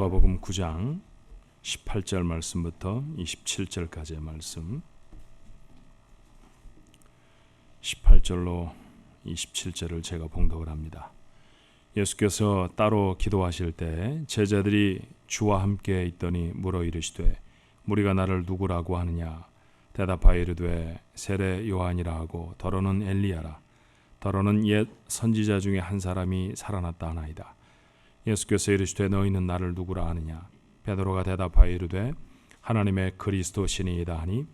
누가복음 9장 18절 말씀부터 27절까지의 말씀, 18절로 27절을 제가 봉독을 합니다. 예수께서 따로 기도하실 때 제자들이 주와 함께 있더니 물어 이르시되 무리가 나를 누구라고 하느냐? 대답하여 이르되 세례 요한이라 하고 더러는 엘리야라, 더러는 옛 선지자 중에 한 사람이 살아났다 하나이다. 예수께서 이르시되 너희는 나를 누구라 하느냐? 베드로가 대답하여 이르되 하나님의 그리스도시니이다 하니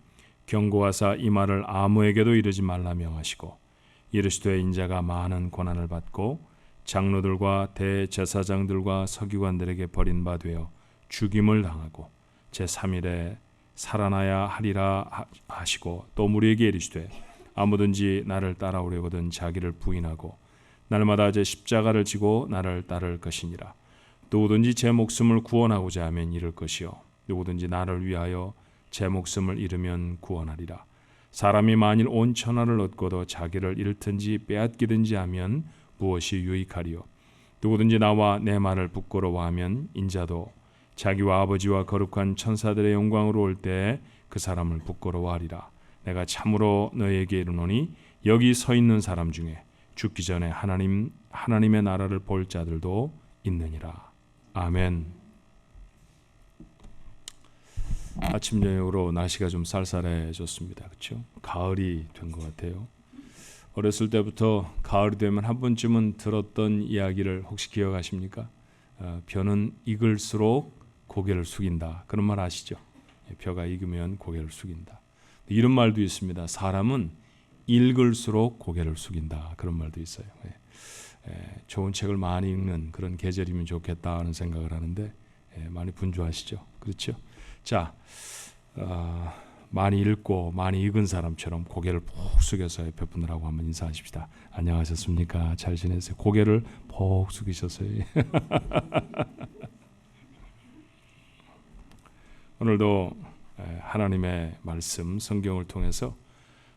경고하사 이 말을 아무에게도 이르지 말라 명하시고 이르시되 인자가 많은 고난을 받고 장로들과 대제사장들과 서기관들에게 버림바 되어 죽임을 당하고 제3일에 살아나야 하리라 하시고 또 무리에게 이르시되 아무든지 나를 따라오려거든 자기를 부인하고 날마다 제 십자가를 지고 나를 따를 것이니라. 누구든지 제 목숨을 구원하고자 하면 잃을 것이요 누구든지 나를 위하여 제 목숨을 잃으면 구원하리라. 사람이 만일 온 천하를 얻고도 자기를 잃든지 빼앗기든지 하면 무엇이 유익하리요? 누구든지 나와 내 말을 부끄러워하면 인자도 자기와 아버지와 거룩한 천사들의 영광으로 올 때에 그 사람을 부끄러워하리라. 내가 참으로 너희에게 이르노니 여기 서 있는 사람 중에 죽기 전에 하나님의 나라를 볼 자들도 있느니라. 아멘. 아침 저녁으로 날씨가 좀 쌀쌀해졌습니다. 그렇죠? 가을이 된 것 같아요. 어렸을 때부터 가을이 되면 한 번쯤은 들었던 이야기를 혹시 기억하십니까? 벼는 익을수록 고개를 숙인다. 그런 말 아시죠? 벼가 익으면 고개를 숙인다. 이런 말도 있습니다. 사람은 읽을수록 고개를 숙인다. 그런 말도 있어요. 좋은 책을 많이 읽는 그런 계절이면 좋겠다 하는 생각을 하는데 많이 분주하시죠? 그렇죠? 자, 많이 읽고 많이 익은 사람처럼 고개를 푹 숙여서 옆에 분들하고 한번 인사하십시다. 안녕하셨습니까? 잘 지내세요? 고개를 푹 숙이셨어요. 오늘도 하나님의 말씀, 성경을 통해서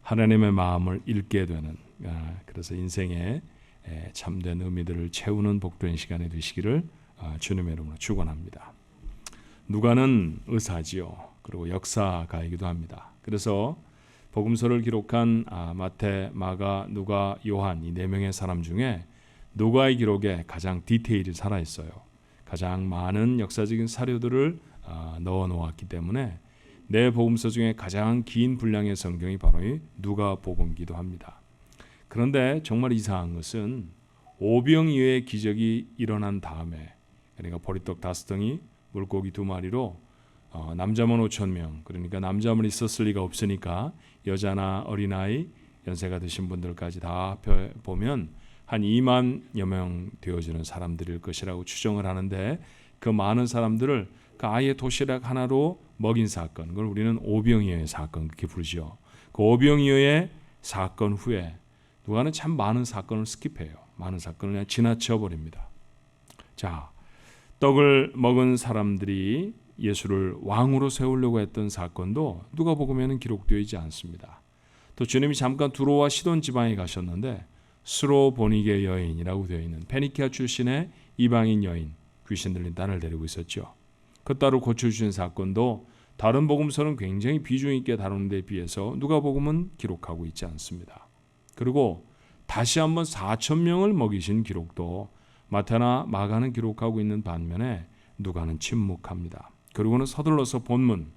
하나님의 마음을 읽게 되는, 그래서 인생의 참된 의미들을 채우는 복된 시간이 되시기를 주님의 이름으로 축원합니다. 누가는 의사지요. 그리고 역사가이기도 합니다. 그래서 복음서를 기록한 마태, 마가, 누가, 요한 이 네 명의 사람 중에 누가의 기록에 가장 디테일이 살아있어요. 가장 많은 역사적인 사료들을 넣어 놓았기 때문에 네 복음서 중에 가장 긴 분량의 성경이 바로 이 누가복음이기도 합니다. 그런데 정말 이상한 것은 오병이어의 기적이 일어난 다음에, 그러니까 보리떡 5덩이, 물고기 2마리로 남자만 5,000명, 그러니까 남자만 있었을 리가 없으니까 여자나 어린아이, 연세가 드신 분들까지 다 합해보면 한 2만여 명 되어지는 사람들일 것이라고 추정을 하는데, 그 많은 사람들을 그 아예 도시락 하나로 먹인 사건, 그걸 우리는 오병이어의 사건 그렇게 부르죠. 그 오병이어의 사건 후에 누가는 참 많은 사건을 스킵해요. 많은 사건을 그냥 지나쳐 버립니다. 자, 떡을 먹은 사람들이 예수를 왕으로 세우려고 했던 사건도 누가복음에는 기록되어 있지 않습니다. 또 주님이 잠깐 두로와 시돈 지방에 가셨는데 스로보니게 여인이라고 되어 있는 페니키아 출신의 이방인 여인, 귀신 들린 딸을 데리고 있었죠. 그 딸을 고쳐주신 사건도 다른 복음서는 굉장히 비중 있게 다루는 데 비해서 누가복음은 기록하고 있지 않습니다. 그리고 다시 한번 4,000명을 먹이신 기록도 마태나 마가는 기록하고 있는 반면에 누가는 침묵합니다. 그리고는 서둘러서 본문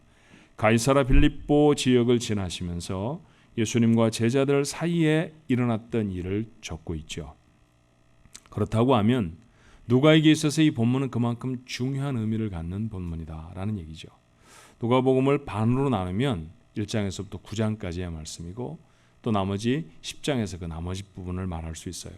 가이사라 빌립보 지역을 지나시면서 예수님과 제자들 사이에 일어났던 일을 적고 있죠. 그렇다고 하면 누가에게 있어서 이 본문은 그만큼 중요한 의미를 갖는 본문이다라는 얘기죠. 누가복음을 반으로 나누면 1장에서부터 9장까지의 말씀이고 또 나머지 10장에서 그 나머지 부분을 말할 수 있어요.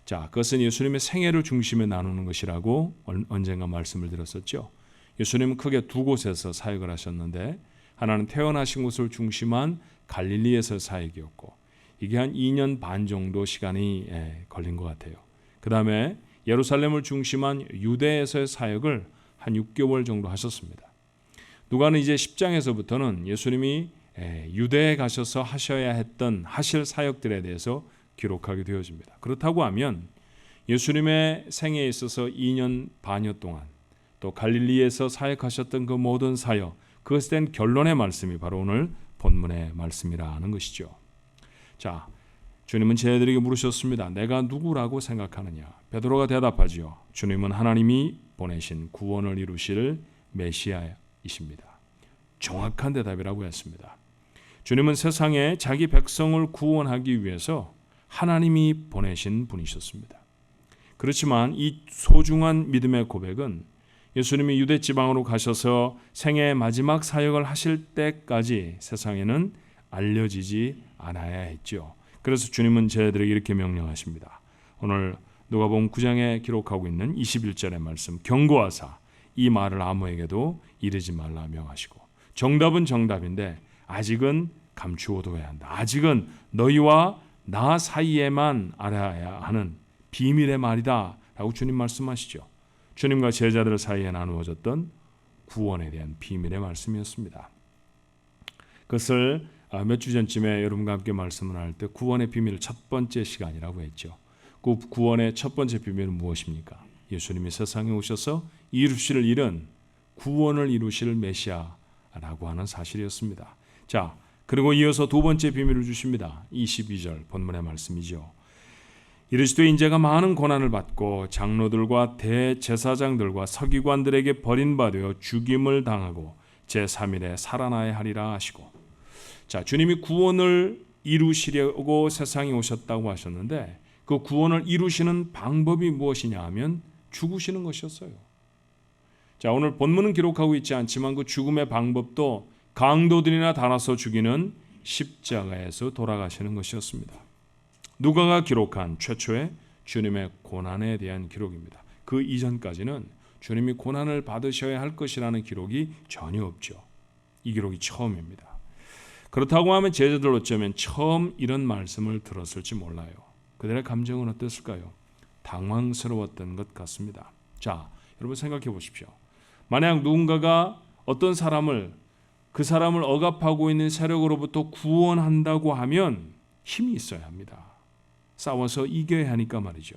자, 그것은 예수님의 생애를 중심에 나누는 것이라고 언젠가 말씀을 드렸었죠. 예수님은 크게 두 곳에서 사역을 하셨는데 하나는 태어나신 곳을 중심한 갈릴리에서 사역이었고 이게 한 2년 반 정도 시간이 걸린 것 같아요. 그 다음에 예루살렘을 중심한 유대에서의 사역을 한 6개월 정도 하셨습니다. 누가는 이제 10장에서부터는 예수님이 유대에 가셔서 하실 사역들에 대해서 기록하게 되어집니다. 그렇다고 하면 예수님의 생애에 있어서 2년 반여 동안 또 갈릴리에서 사역하셨던 그 모든 사역, 그것에 대한 결론의 말씀이 바로 오늘 본문의 말씀이라는 것이죠. 자, 주님은 제자들에게 물으셨습니다. 내가 누구라고 생각하느냐? 베드로가 대답하지요. 주님은 하나님이 보내신 구원을 이루실 메시아이십니다. 정확한 대답이라고 했습니다. 주님은 세상에 자기 백성을 구원하기 위해서 하나님이 보내신 분이셨습니다. 그렇지만 이 소중한 믿음의 고백은 예수님이 유대 지방으로 가셔서 생애의 마지막 사역을 하실 때까지 세상에는 알려지지 않아야 했죠. 그래서 주님은 제자들에게 이렇게 명령하십니다. 오늘 누가복음 9장에 기록하고 있는 21절의 말씀, 경고하사 이 말을 아무에게도 이르지 말라 명하시고, 정답은 정답인데 아직은 감추어둬야 한다. 아직은 너희와 나 사이에만 알아야 하는 비밀의 말이다 라고 주님 말씀하시죠. 주님과 제자들 사이에 나누어졌던 구원에 대한 비밀의 말씀이었습니다. 그것을 몇 주 전쯤에 여러분과 함께 말씀을 할 때 구원의 비밀 첫 번째 시간이라고 했죠. 그 구원의 첫 번째 비밀은 무엇입니까? 예수님이 세상에 오셔서 이루실 일은 구원을 이루실 메시아라고 하는 사실이었습니다. 자, 그리고 이어서 두 번째 비밀을 주십니다. 22절 본문의 말씀이죠. 이르시되 인자가 많은 고난을 받고 장로들과 대제사장들과 서기관들에게 버림받아 죽임을 당하고 제3일에 살아나야 하리라 하시고, 자, 주님이 구원을 이루시려고 세상에 오셨다고 하셨는데 그 구원을 이루시는 방법이 무엇이냐 하면 죽으시는 것이었어요. 자, 오늘 본문은 기록하고 있지 않지만 그 죽음의 방법도 강도들이나 달아서 죽이는 십자가에서 돌아가시는 것이었습니다. 누가가 기록한 최초의 주님의 고난에 대한 기록입니다. 그 이전까지는 주님이 고난을 받으셔야 할 것이라는 기록이 전혀 없죠. 이 기록이 처음입니다. 그렇다고 하면 제자들 어쩌면 처음 이런 말씀을 들었을지 몰라요. 그들의 감정은 어땠을까요? 당황스러웠던 것 같습니다. 자, 여러분 생각해 보십시오. 만약 누군가가 어떤 사람을, 그 사람을 억압하고 있는 세력으로부터 구원한다고 하면 힘이 있어야 합니다. 싸워서 이겨야 하니까 말이죠.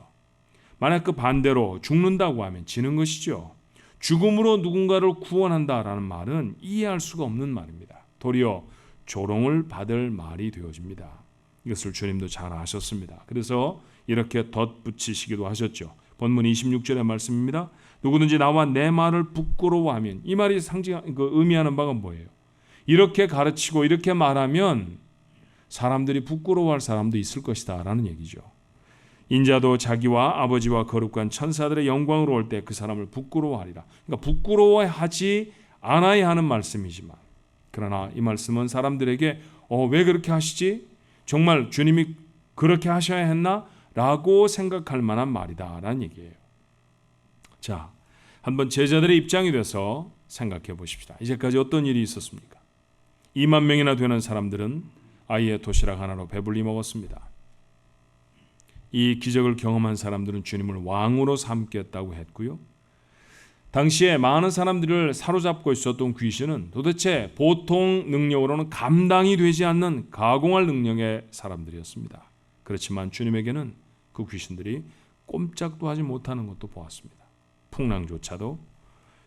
만약 그 반대로 죽는다고 하면 지는 것이죠. 죽음으로 누군가를 구원한다라는 말은 이해할 수가 없는 말입니다. 도리어 조롱을 받을 말이 되어집니다. 이것을 주님도 잘 아셨습니다. 그래서 이렇게 덧붙이시기도 하셨죠. 본문 26절의 말씀입니다. 누구든지 나와 내 말을 부끄러워하면, 이 말이 의미하는 바가 뭐예요? 이렇게 가르치고 이렇게 말하면 사람들이 부끄러워할 사람도 있을 것이다 라는 얘기죠. 인자도 자기와 아버지와 거룩한 천사들의 영광으로 올 때 그 사람을 부끄러워하리라. 그러니까 부끄러워하지 않아야 하는 말씀이지만, 그러나 이 말씀은 사람들에게 왜 그렇게 하시지? 정말 주님이 그렇게 하셔야 했나? 라고 생각할 만한 말이다 라는 얘기예요. 자, 한번 제자들의 입장이 돼서 생각해 보십시다. 이제까지 어떤 일이 있었습니까? 2만 명이나 되는 사람들은 아이의 도시락 하나로 배불리 먹었습니다. 이 기적을 경험한 사람들은 주님을 왕으로 삼겠다고 했고요. 당시에 많은 사람들을 사로잡고 있었던 귀신은 도대체 보통 능력으로는 감당이 되지 않는 가공할 능력의 사람들이었습니다. 그렇지만 주님에게는 그 귀신들이 꼼짝도 하지 못하는 것도 보았습니다. 풍랑조차도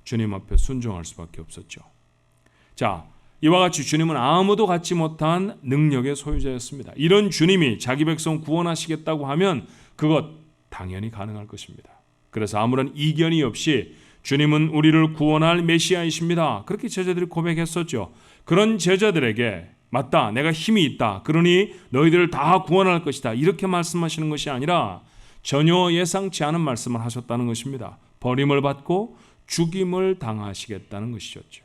주님 앞에 순종할 수밖에 없었죠. 자, 이와 같이 주님은 아무도 갖지 못한 능력의 소유자였습니다. 이런 주님이 자기 백성 구원하시겠다고 하면 그것 당연히 가능할 것입니다. 그래서 아무런 이견이 없이 주님은 우리를 구원할 메시아이십니다. 그렇게 제자들이 고백했었죠. 그런 제자들에게 맞다, 내가 힘이 있다, 그러니 너희들을 다 구원할 것이다, 이렇게 말씀하시는 것이 아니라 전혀 예상치 않은 말씀을 하셨다는 것입니다. 버림을 받고 죽임을 당하시겠다는 것이었죠.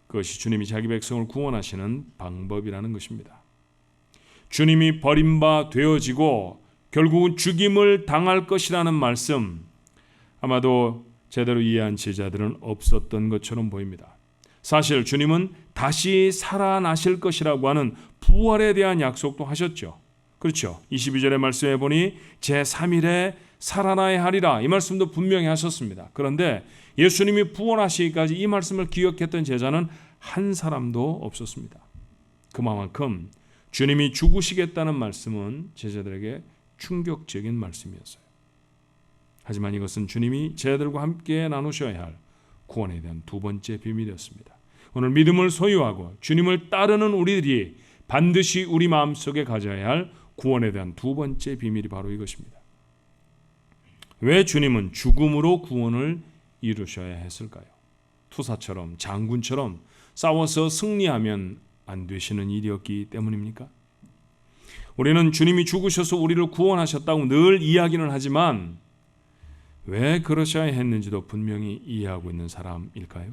그것이 주님이 자기 백성을 구원하시는 방법이라는 것입니다. 주님이 버림바 되어지고 결국은 죽임을 당할 것이라는 말씀, 아마도 제대로 이해한 제자들은 없었던 것처럼 보입니다. 사실 주님은 다시 살아나실 것이라고 하는 부활에 대한 약속도 하셨죠. 그렇죠. 22절의 말씀에 보니 제3일에 살아나야 하리라, 이 말씀도 분명히 하셨습니다. 그런데 예수님이 부활하시기까지 이 말씀을 기억했던 제자는 한 사람도 없었습니다. 그만큼 주님이 죽으시겠다는 말씀은 제자들에게 충격적인 말씀이었어요. 하지만 이것은 주님이 제자들과 함께 나누셔야 할 구원에 대한 두 번째 비밀이었습니다. 오늘 믿음을 소유하고 주님을 따르는 우리들이 반드시 우리 마음속에 가져야 할 구원에 대한 두 번째 비밀이 바로 이것입니다. 왜 주님은 죽음으로 구원을 이루셔야 했을까요? 투사처럼 장군처럼 싸워서 승리하면 안 되시는 일이었기 때문입니까? 우리는 주님이 죽으셔서 우리를 구원하셨다고 늘 이야기는 하지만 왜 그러셔야 했는지도 분명히 이해하고 있는 사람일까요?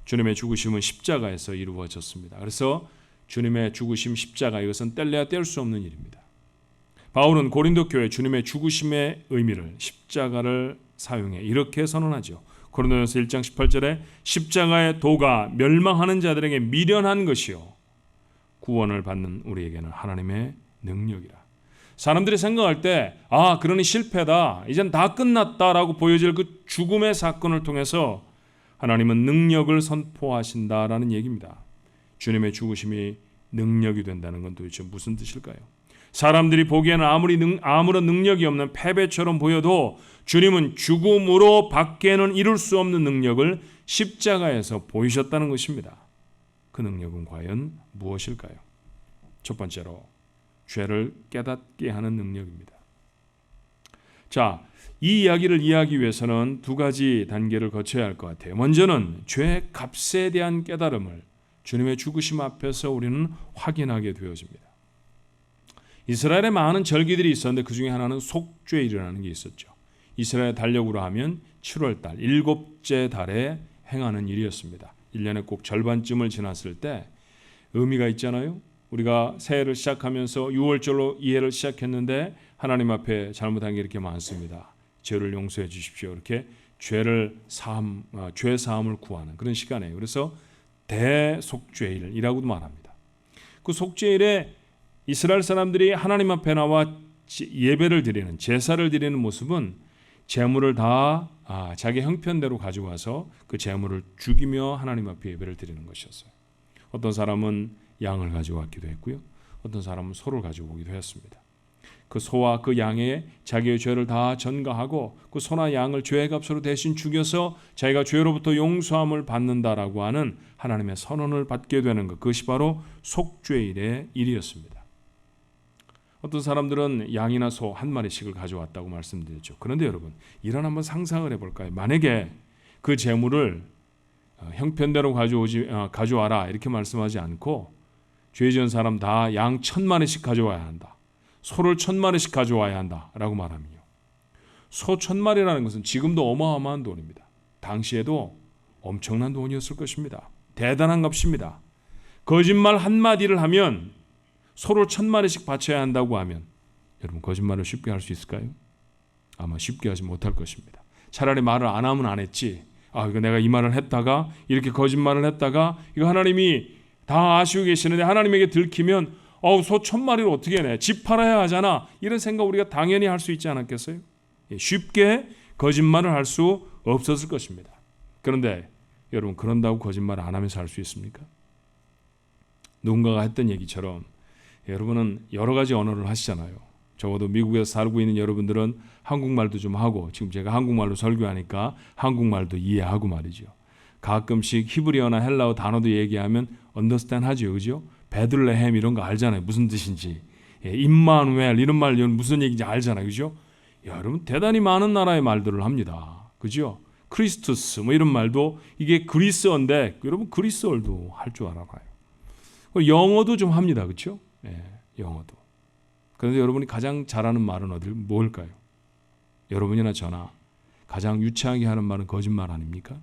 주님의 죽으심은 십자가에서 이루어졌습니다. 그래서 주님의 죽으심 십자가, 이것은 뗄래야 뗄 수 없는 일입니다. 바울은 고린도 교회 주님의 죽으심의 의미를 십자가를 사용해 이렇게 선언하죠. 고린도전서 1장 18절에 십자가의 도가 멸망하는 자들에게 미련한 것이요 구원을 받는 우리에게는 하나님의 능력이라. 사람들이 생각할 때 그러니 실패다, 이젠 다 끝났다라고 보여질 그 죽음의 사건을 통해서 하나님은 능력을 선포하신다라는 얘기입니다. 주님의 죽으심이 능력이 된다는 건 도대체 무슨 뜻일까요? 사람들이 보기에는 아무런 능력이 없는 패배처럼 보여도 주님은 죽음으로 밖에는 이룰 수 없는 능력을 십자가에서 보이셨다는 것입니다. 그 능력은 과연 무엇일까요? 첫 번째로 죄를 깨닫게 하는 능력입니다. 자, 이 이야기를 이해하기 위해서는 두 가지 단계를 거쳐야 할 것 같아요. 먼저는 죄의 값에 대한 깨달음을 주님의 죽으심 앞에서 우리는 확인하게 되어집니다. 이스라엘에 많은 절기들이 있었는데 그 중에 하나는 속죄일이라는 게 있었죠. 이스라엘 달력으로 하면 7월달 7째 달에 행하는 일이었습니다. 1년에 꼭 절반쯤을 지났을 때 의미가 있잖아요. 우리가 새해를 시작하면서 6월절로 이해를 시작했는데 하나님 앞에 잘못한 게 이렇게 많습니다. 죄를 용서해 주십시오. 이렇게 죄 사함을 구하는 그런 시간이에요. 그래서 대속죄일이라고도 말합니다. 그 속죄일에 이스라엘 사람들이 하나님 앞에 나와 예배를 드리는, 제사를 드리는 모습은 제물을 다 자기 형편대로 가져와서 그 제물을 죽이며 하나님 앞에 예배를 드리는 것이었어요. 어떤 사람은 양을 가져왔기도 했고요. 어떤 사람은 소를 가져오기도 했습니다. 그 소와 그 양에 자기의 죄를 다 전가하고 그 소나 양을 죄의 값으로 대신 죽여서 자기가 죄로부터 용서함을 받는다라고 하는 하나님의 선언을 받게 되는 것, 그것이 바로 속죄일의 일이었습니다. 어떤 사람들은 양이나 소 한 마리씩을 가져왔다고 말씀드렸죠. 그런데 여러분, 이런 한번 상상을 해볼까요? 만약에 그 제물을 형편대로 가져와라 이렇게 말씀하지 않고 죄 지은 사람 다 양 1000마리씩 가져와야 한다, 소를 1000마리씩 가져와야 한다라고 말하면요, 소 1000마리라는 것은 지금도 어마어마한 돈입니다. 당시에도 엄청난 돈이었을 것입니다. 대단한 값입니다. 거짓말 한마디를 하면 소를 1000마리씩 바쳐야 한다고 하면 여러분, 거짓말을 쉽게 할 수 있을까요? 아마 쉽게 하지 못할 것입니다. 차라리 말을 안 하면 안 했지, 이거 내가 이 말을 했다가 이렇게 거짓말을 했다가 이거 하나님이 다 아시고 계시는데 하나님에게 들키면 소 1000마리를 어떻게 내, 집 팔아야 하잖아, 이런 생각 우리가 당연히 할 수 있지 않았겠어요? 쉽게 거짓말을 할 수 없었을 것입니다. 그런데 여러분, 그런다고 거짓말을 안 하면서 할 수 있습니까? 누군가가 했던 얘기처럼 여러분은 여러 가지 언어를 하시잖아요. 적어도 미국에서 살고 있는 여러분들은 한국말도 좀 하고, 지금 제가 한국말로 설교하니까 한국말도 이해하고 말이죠. 가끔씩 히브리어나 헬라어 단어도 얘기하면 언더스탠드 하죠, 그죠? 베들레헴 이런 거 알잖아요, 무슨 뜻인지. 임마누엘 이런 말 무슨 얘기인지 알잖아요, 그죠? 여러분, 대단히 많은 나라의 말들을 합니다, 그죠? 크리스투스 이런 말도 이게 그리스어인데 여러분, 그리스어도 할 줄 알아봐요. 영어도 좀 합니다, 그렇죠? 영어도. 그런데 여러분이 가장 잘하는 말은 뭘까요? 여러분이나 저나 가장 유치하게 하는 말은 거짓말 아닙니까?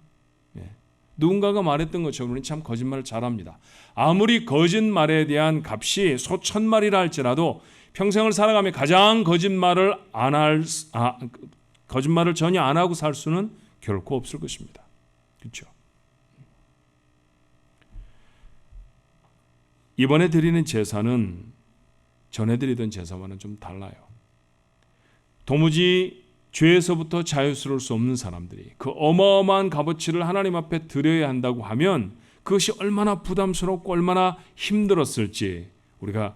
누군가가 말했던 것처럼 우리는 참 거짓말을 잘합니다. 아무리 거짓말에 대한 값이 소 1000마리라 할지라도 평생을 살아가며 가장 거짓말을 전혀 안 하고 살 수는 결코 없을 것입니다. 그렇죠? 이번에 드리는 제사는 전에 드리던 제사와는 좀 달라요. 도무지 죄에서부터 자유스러울 수 없는 사람들이 그 어마어마한 값어치를 하나님 앞에 드려야 한다고 하면 그것이 얼마나 부담스럽고 얼마나 힘들었을지 우리가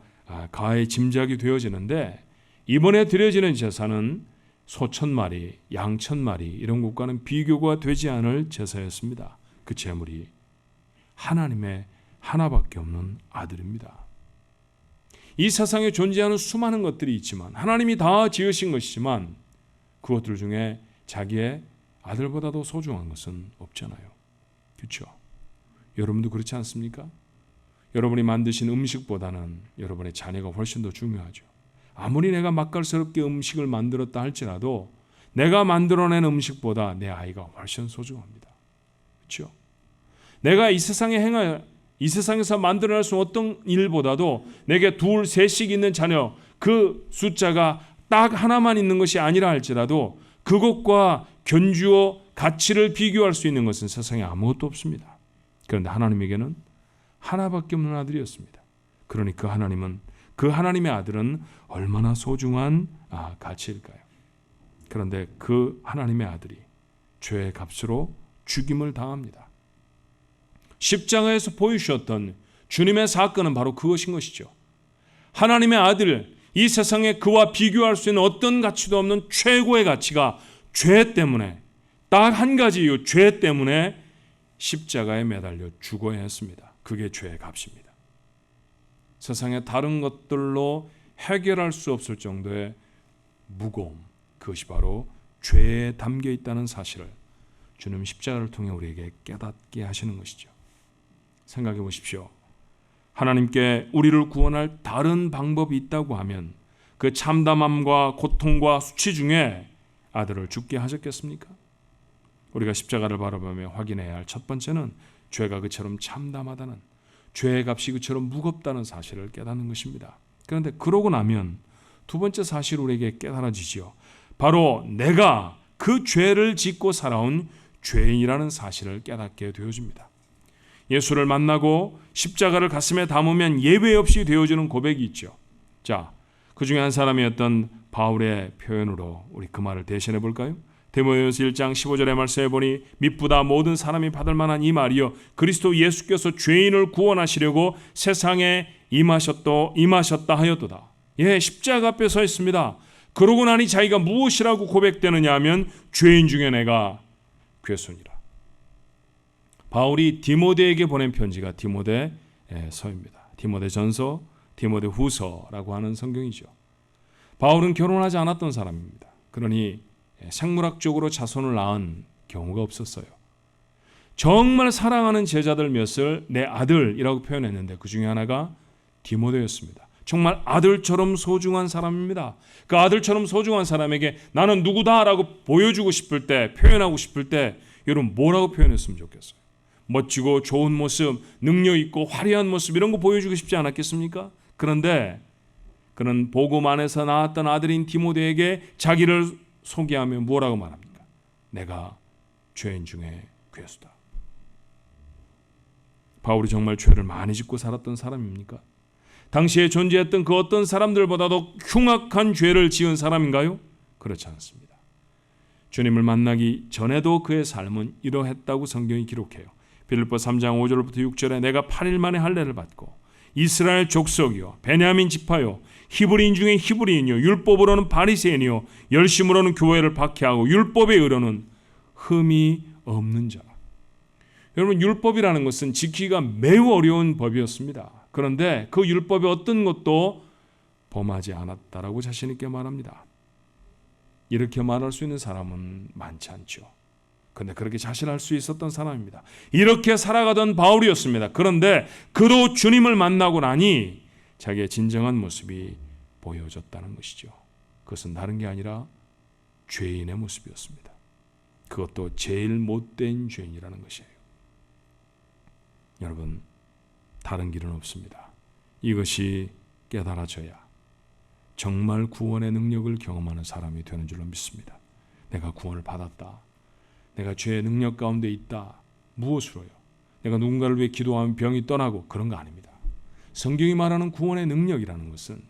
가히 짐작이 되어지는데, 이번에 드려지는 제사는 소 1,000마리, 양 1,000마리 이런 것과는 비교가 되지 않을 제사였습니다. 그 제물이 하나님의 하나밖에 없는 아들입니다. 이 세상에 존재하는 수많은 것들이 있지만 하나님이 다 지으신 것이지만 그것들 중에 자기의 아들보다도 소중한 것은 없잖아요. 그렇죠? 여러분도 그렇지 않습니까? 여러분이 만드신 음식보다는 여러분의 자녀가 훨씬 더 중요하죠. 아무리 내가 맛깔스럽게 음식을 만들었다 할지라도 내가 만들어낸 음식보다 내 아이가 훨씬 소중합니다. 그렇죠? 내가 이 세상에서 만들어낼 수 어떤 일보다도 내게 2, 3씩 있는 자녀, 그 숫자가 딱 하나만 있는 것이 아니라 할지라도 그것과 견주어 가치를 비교할 수 있는 것은 세상에 아무것도 없습니다. 그런데 하나님에게는 하나밖에 없는 아들이었습니다. 그러니 그 하나님의 아들은 얼마나 소중한 가치일까요? 그런데 그 하나님의 아들이 죄의 값으로 죽임을 당합니다. 십자가에서 보여주셨던 주님의 사건은 바로 그것인 것이죠. 하나님의 아들, 이 세상에 그와 비교할 수 있는 어떤 가치도 없는 최고의 가치가 죄 때문에, 딱 한 가지 이유, 죄 때문에 십자가에 매달려 죽어야 했습니다. 그게 죄의 값입니다. 세상의 다른 것들로 해결할 수 없을 정도의 무거움, 그것이 바로 죄에 담겨 있다는 사실을 주님 십자가를 통해 우리에게 깨닫게 하시는 것이죠. 생각해 보십시오. 하나님께 우리를 구원할 다른 방법이 있다고 하면 그 참담함과 고통과 수치 중에 아들을 죽게 하셨겠습니까? 우리가 십자가를 바라보며 확인해야 할 첫 번째는 죄가 그처럼 참담하다는, 죄의 값이 그처럼 무겁다는 사실을 깨닫는 것입니다. 그런데 그러고 나면 두 번째 사실 우리에게 깨달아지지요. 바로 내가 그 죄를 짓고 살아온 죄인이라는 사실을 깨닫게 되어집니다. 예수를 만나고 십자가를 가슴에 담으면 예외 없이 되어지는 고백이 있죠. 자, 그 중에 한 사람이었던 바울의 표현으로 우리 그 말을 대신해 볼까요? 디모데후서 1장 15절의 말씀에 보니 미쁘다 모든 사람이 받을 만한 이 말이요 그리스도 예수께서 죄인을 구원하시려고 세상에 임하셨다 하였도다. 예, 십자가 앞에 서 있습니다. 그러고 나니 자기가 무엇이라고 고백되느냐 하면 죄인 중에 내가 괴순이라. 바울이 디모데에게 보낸 편지가 디모데서입니다. 디모데전서, 디모데후서라고 하는 성경이죠. 바울은 결혼하지 않았던 사람입니다. 그러니 생물학적으로 자손을 낳은 경우가 없었어요. 정말 사랑하는 제자들 몇을 내 아들이라고 표현했는데 그 중에 하나가 디모데였습니다. 정말 아들처럼 소중한 사람입니다. 그 아들처럼 소중한 사람에게 나는 누구다라고 보여주고 싶을 때, 표현하고 싶을 때 여러분 뭐라고 표현했으면 좋겠어요? 멋지고 좋은 모습, 능력 있고 화려한 모습 이런 거 보여주고 싶지 않았겠습니까? 그런데 그는 복음 안에서 낳았던 아들인 디모데에게 자기를 소개하며 뭐라고 말합니까? 내가 죄인 중에 괴수다. 바울이 정말 죄를 많이 짓고 살았던 사람입니까? 당시에 존재했던 그 어떤 사람들보다도 흉악한 죄를 지은 사람인가요? 그렇지 않습니다. 주님을 만나기 전에도 그의 삶은 이러했다고 성경이 기록해요. 빌립보 3장 5절부터 6절에 내가 8일 만에 할례를 받고 이스라엘 족속이요 베냐민 지파요 히브리인 중에 히브리인이요 율법으로는 바리새인이요 열심으로는 교회를 박해하고 율법에 의로는 흠이 없는 자라. 여러분 율법이라는 것은 지키기가 매우 어려운 법이었습니다. 그런데 그 율법의 어떤 것도 범하지 않았다라고 자신 있게 말합니다. 이렇게 말할 수 있는 사람은 많지 않죠. 그런데 그렇게 자신할 수 있었던 사람입니다. 이렇게 살아가던 바울이었습니다. 그런데 그도 주님을 만나고 나니 자기의 진정한 모습이 보여졌다는 것이죠. 그것은 다른 게 아니라 죄인의 모습이었습니다. 그것도 제일 못된 죄인이라는 것이에요. 여러분 다른 길은 없습니다. 이것이 깨달아져야 정말 구원의 능력을 경험하는 사람이 되는 줄로 믿습니다. 내가 구원을 받았다. 내가 죄의 능력 가운데 있다. 무엇으로요? 내가 누군가를 위해 기도하면 병이 떠나고 그런 거 아닙니다. 성경이 말하는 구원의 능력이라는 것은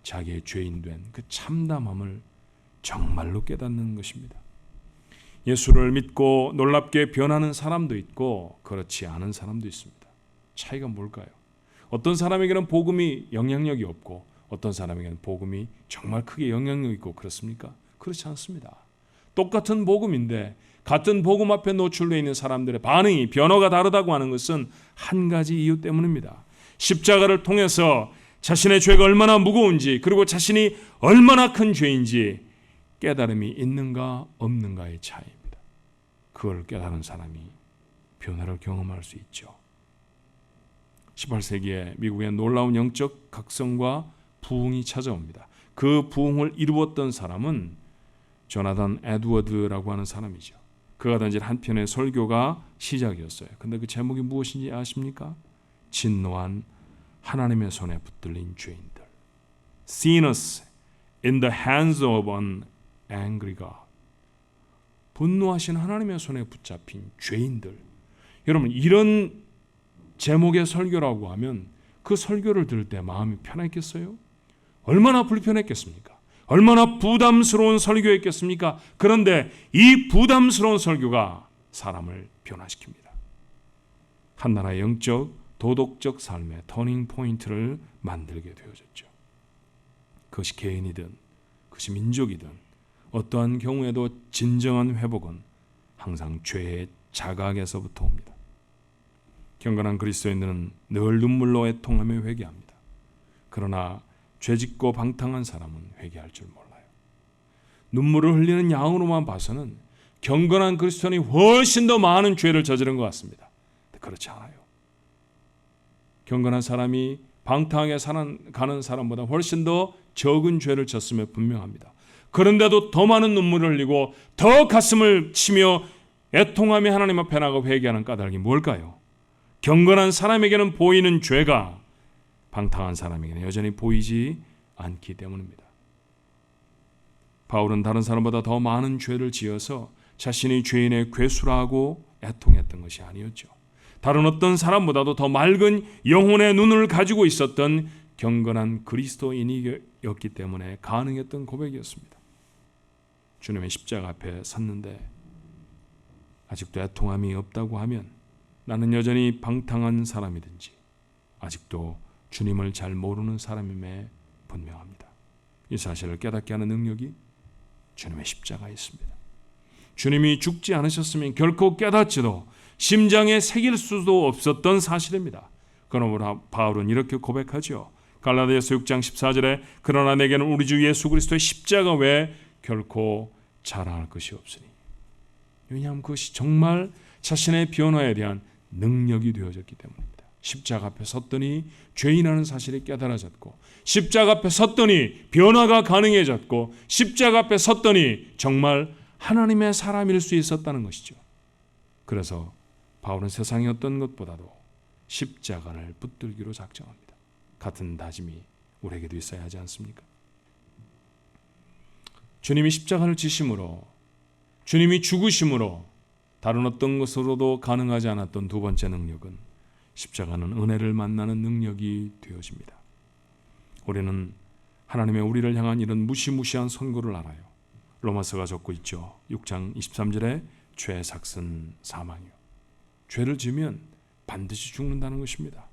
자기의 죄인된 그 참담함을 정말로 깨닫는 것입니다. 예수를 믿고 놀랍게 변하는 사람도 있고 그렇지 않은 사람도 있습니다. 차이가 뭘까요? 어떤 사람에게는 복음이 영향력이 없고 어떤 사람에게는 복음이 정말 크게 영향력이 있고 그렇습니까? 그렇지 않습니다. 똑같은 복음인데 같은 복음 앞에 노출되어 있는 사람들의 반응이 변화가 다르다고 하는 것은 한 가지 이유 때문입니다. 십자가를 통해서 자신의 죄가 얼마나 무거운지 그리고 자신이 얼마나 큰 죄인지 깨달음이 있는가 없는가의 차이입니다. 그걸 깨달은 사람이 변화를 경험할 수 있죠. 18세기에 미국의 놀라운 영적 각성과 부흥이 찾아옵니다. 그 부흥을 이루었던 사람은 조나단 에드워드라고 하는 사람이죠. 그가 던진 한 편의 설교가 시작이었어요. 근데 그 제목이 무엇인지 아십니까? 진노한 하나님의 손에 붙들린 죄인들. Sinners in the hands of an angry God. 분노하신 하나님의 손에 붙잡힌 죄인들. 여러분, 이런 제목의 설교라고 하면 그 설교를 들을 때 마음이 편했겠어요? 얼마나 불편했겠습니까? 얼마나 부담스러운 설교였겠습니까? 그런데 이 부담스러운 설교가 사람을 변화시킵니다. 한 나라의 영적, 도덕적 삶의 터닝 포인트를 만들게 되어졌죠. 그것이 개인이든 그것이 민족이든 어떠한 경우에도 진정한 회복은 항상 죄의 자각에서부터 옵니다. 경건한 그리스도인들은 늘 눈물로 애통하며 회개합니다. 그러나 죄짓고 방탕한 사람은 회개할 줄 몰라요. 눈물을 흘리는 양으로만 봐서는 경건한 그리스도인이 훨씬 더 많은 죄를 저지른 것 같습니다. 그렇지 않아요. 경건한 사람이 방탕하게 가는 사람보다 훨씬 더 적은 죄를 졌음에 분명합니다. 그런데도 더 많은 눈물을 흘리고 더 가슴을 치며 애통하며 하나님 앞에 나가 회개하는 까닭이 뭘까요? 경건한 사람에게는 보이는 죄가 방탕한 사람에게는 여전히 보이지 않기 때문입니다. 바울은 다른 사람보다 더 많은 죄를 지어서 자신이 죄인의 괴수라고 애통했던 것이 아니었죠. 다른 어떤 사람보다도 더 맑은 영혼의 눈을 가지고 있었던 경건한 그리스도인이었기 때문에 가능했던 고백이었습니다. 주님의 십자가 앞에 섰는데 아직도 애통함이 없다고 하면 나는 여전히 방탕한 사람이든지 아직도 주님을 잘 모르는 사람임에 분명합니다. 이 사실을 깨닫게 하는 능력이 주님의 십자가에 있습니다. 주님이 죽지 않으셨으면 결코 깨닫지도 심장에 새길 수도 없었던 사실입니다. 그러므로 바울은 이렇게 고백하죠. 갈라디아서 6장 14절에 그러나 내게는 우리 주 예수 그리스도의 십자가 외에 결코 자랑할 것이 없으니. 왜냐하면 그것이 정말 자신의 변화에 대한 능력이 되어졌기 때문입니다. 십자가 앞에 섰더니 죄인이라는 사실이 깨달아졌고 십자가 앞에 섰더니 변화가 가능해졌고 십자가 앞에 섰더니 정말 하나님의 사람일 수 있었다는 것이죠. 그래서 바울은 세상의 어떤 것보다도 십자가를 붙들기로 작정합니다. 같은 다짐이 우리에게도 있어야 하지 않습니까? 주님이 십자가를 지심으로 주님이 죽으심으로 다른 어떤 것으로도 가능하지 않았던 두 번째 능력은 십자가는 은혜를 만나는 능력이 되어집니다. 우리는 하나님의 우리를 향한 이런 무시무시한 선고를 알아요. 로마서가 적고 있죠. 6장 23절에 죄의 삭은 사망이요. 죄를 지으면 반드시 죽는다는 것입니다.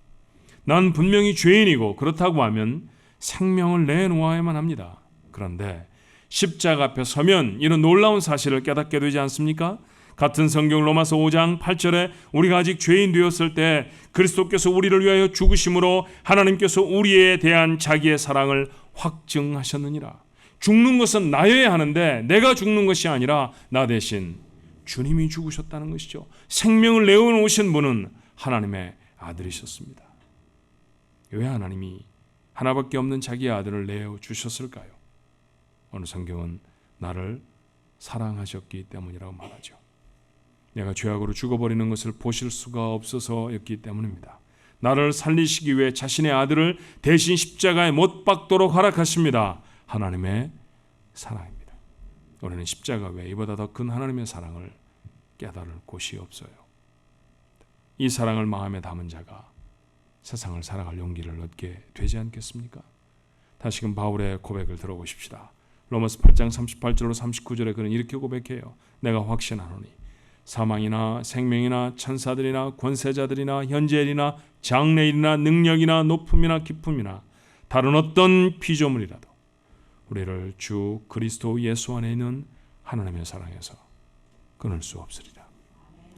난 분명히 죄인이고 그렇다고 하면 생명을 내놓아야만 합니다. 그런데 십자가 앞에 서면 이런 놀라운 사실을 깨닫게 되지 않습니까? 같은 성경 로마서 5장 8절에 우리가 아직 죄인 되었을 때 그리스도께서 우리를 위하여 죽으심으로 하나님께서 우리에 대한 자기의 사랑을 확증하셨느니라. 죽는 것은 나여야 하는데 내가 죽는 것이 아니라 나 대신 주님이 죽으셨다는 것이죠. 생명을 내어놓으신 분은 하나님의 아들이셨습니다. 왜 하나님이 하나밖에 없는 자기의 아들을 내어주셨을까요? 어느 성경은 나를 사랑하셨기 때문이라고 말하죠. 내가 죄악으로 죽어버리는 것을 보실 수가 없어서였기 때문입니다. 나를 살리시기 위해 자신의 아들을 대신 십자가에 못 박도록 허락하십니다. 하나님의 사랑입니다. 우리는 십자가 외에 이보다 더 큰 하나님의 사랑을 깨달을 곳이 없어요. 이 사랑을 마음에 담은 자가 세상을 살아갈 용기를 얻게 되지 않겠습니까? 다시금 바울의 고백을 들어보십시다. 로마서 8장 38절로 39절에 그는 이렇게 고백해요. 내가 확신하노니 사망이나 생명이나 천사들이나 권세자들이나 현재일이나 장래일이나 능력이나 높음이나 깊음이나 다른 어떤 피조물이라도 우리를 주 그리스도 예수 안에 있는 하나님의 사랑에서 끊을 수 없으리라.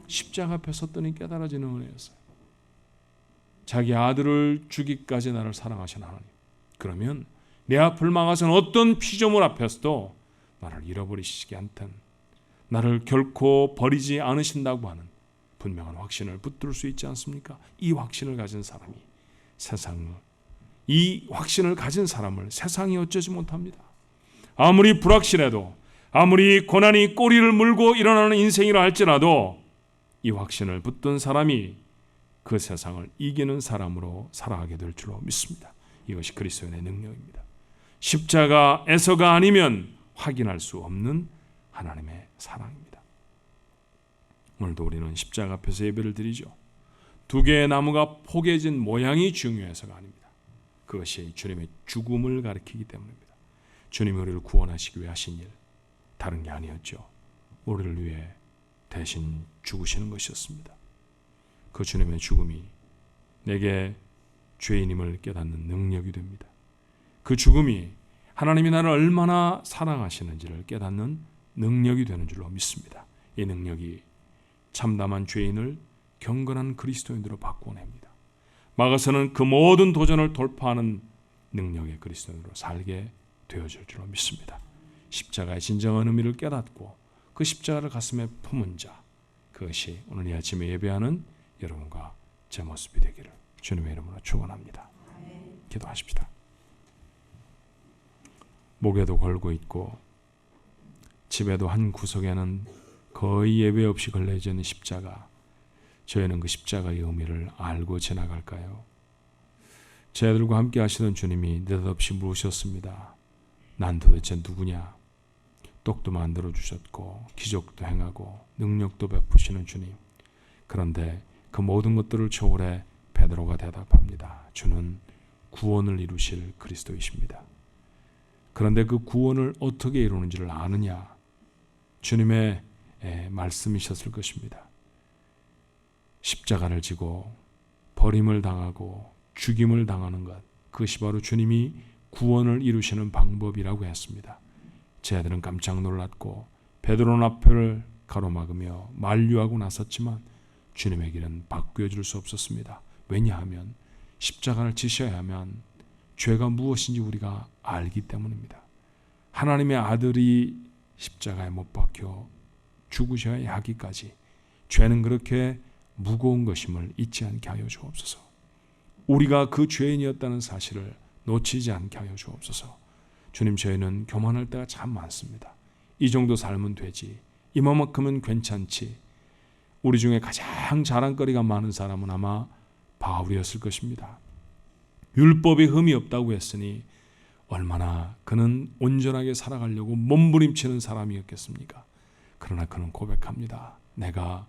십자가 앞에 섰더니 깨달아지는 은혜였어요. 자기 아들을 주기까지 나를 사랑하신 하나님. 그러면 내 앞을 막아선 어떤 피조물 앞에서도 나를 잃어버리시지 않든 나를 결코 버리지 않으신다고 하는 분명한 확신을 붙들 수 있지 않습니까? 이 확신을 가진 사람이 이 확신을 가진 사람을 세상이 어쩌지 못합니다. 아무리 불확실해도, 아무리 고난이 꼬리를 물고 일어나는 인생이라 할지라도 이 확신을 붙든 사람이 그 세상을 이기는 사람으로 살아가게 될 줄로 믿습니다. 이것이 그리스도인의 능력입니다. 십자가에서가 아니면 확인할 수 없는 하나님의 사랑입니다. 오늘도 우리는 십자가 앞에서 예배를 드리죠. 두 개의 나무가 포개진 모양이 중요해서가 아닙니다. 그것이 주님의 죽음을 가리키기 때문입니다. 주님이 우리를 구원하시기 위해 하신 일, 다른 게 아니었죠. 우리를 위해 대신 죽으시는 것이었습니다. 그 주님의 죽음이 내게 죄인임을 깨닫는 능력이 됩니다. 그 죽음이 하나님이 나를 얼마나 사랑하시는지를 깨닫는 능력이 되는 줄로 믿습니다. 이 능력이 참담한 죄인을 경건한 그리스도인으로 바꿔냅니다. 막아서는 그 모든 도전을 돌파하는 능력의 그리스도인으로 살게 되어질 줄로 믿습니다. 십자가의 진정한 의미를 깨닫고 그 십자가를 가슴에 품은 자, 그것이 오늘 이 아침에 예배하는 여러분과 제 모습이 되기를 주님의 이름으로 축원합니다. 기도하십시다. 목에도 걸고 있고 집에도 한 구석에는 거의 예배 없이 걸려져 있는 십자가, 저희는 그 십자가의 의미를 알고 지나갈까요? 제 아들과 함께 하시던 주님이 느닷없이 물으셨습니다. 난 도대체 누구냐? 떡도 만들어 주셨고 기적도 행하고 능력도 베푸시는 주님. 그런데 그 모든 것들을 초월해 베드로가 대답합니다. 주는 구원을 이루실 그리스도이십니다. 그런데 그 구원을 어떻게 이루는지를 아느냐? 주님의 말씀이셨을 것입니다. 십자가를 지고 버림을 당하고 죽임을 당하는 것, 그것이 바로 주님이 구원을 이루시는 방법이라고 했습니다. 제 아들은 깜짝 놀랐고 베드로 앞을 가로막으며 만류하고 나섰지만 주님의 길은 바뀌어줄 수 없었습니다. 왜냐하면 십자가를 지셔야 하면 죄가 무엇인지 우리가 알기 때문입니다. 하나님의 아들이 십자가에 못 박혀 죽으셔야 하기까지 죄는 그렇게 무거운 것임을 잊지 않게 하여 주옵소서. 우리가 그 죄인이었다는 사실을 놓치지 않게 하여 주옵소서. 주님, 저희는 교만할 때가 참 많습니다. 이 정도 삶은 되지, 이만큼은 괜찮지. 우리 중에 가장 자랑거리가 많은 사람은 아마 바울이었을 것입니다. 율법에 흠이 없다고 했으니 얼마나 그는 온전하게 살아가려고 몸부림치는 사람이었겠습니까? 그러나 그는 고백합니다. 내가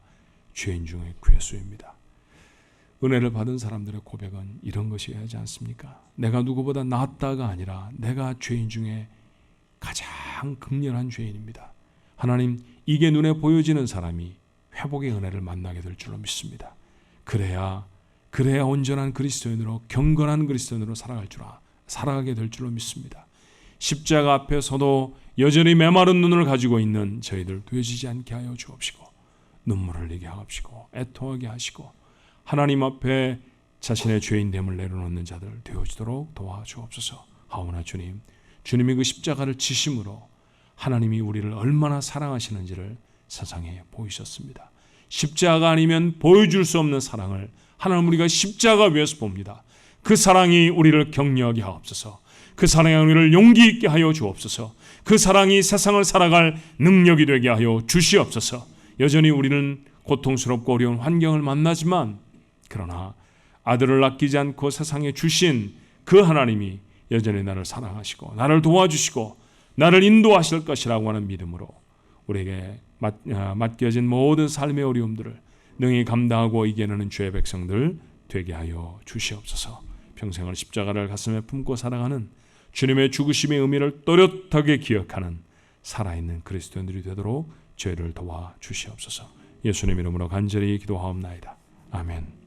죄인 중에 괴수입니다. 은혜를 받은 사람들의 고백은 이런 것이어야 하지 않습니까? 내가 누구보다 낫다가 아니라 내가 죄인 중에 가장 극렬한 죄인입니다. 하나님, 이게 눈에 보여지는 사람이 회복의 은혜를 만나게 될 줄로 믿습니다. 그래야 온전한 그리스도인으로, 경건한 그리스도인으로 살아가게 될 줄로 믿습니다. 십자가 앞에서도 여전히 메마른 눈을 가지고 있는 저희들 되어지지 않게 하여 주옵시고, 눈물을 흘리게 하옵시고, 애통하게 하시고, 하나님 앞에 자신의 죄인됨을 내려놓는 자들 되어지도록 도와주옵소서. 하오나 주님이 그 십자가를 지심으로 하나님이 우리를 얼마나 사랑하시는지를 세상에 보이셨습니다. 십자가 아니면 보여줄 수 없는 사랑을 하나님 우리가 십자가 위에서 봅니다. 그 사랑이 우리를 격려하게 하옵소서. 그 사랑이 우리를 용기 있게 하여 주옵소서. 그 사랑이 세상을 살아갈 능력이 되게 하여 주시옵소서. 여전히 우리는 고통스럽고 어려운 환경을 만나지만 그러나 아들을 아끼지 않고 세상에 주신 그 하나님이 여전히 나를 사랑하시고 나를 도와주시고 나를 인도하실 것이라고 하는 믿음으로 우리에게 맡겨진 모든 삶의 어려움들을 능히 감당하고 이겨내는 주의 백성들 되게 하여 주시옵소서. 평생을 십자가를 가슴에 품고 살아가는 주님의 죽으심의 의미를 또렷하게 기억하는 살아있는 그리스도인들이 되도록 저희를 도와주시옵소서. 예수님 이름으로 간절히 기도하옵나이다. 아멘.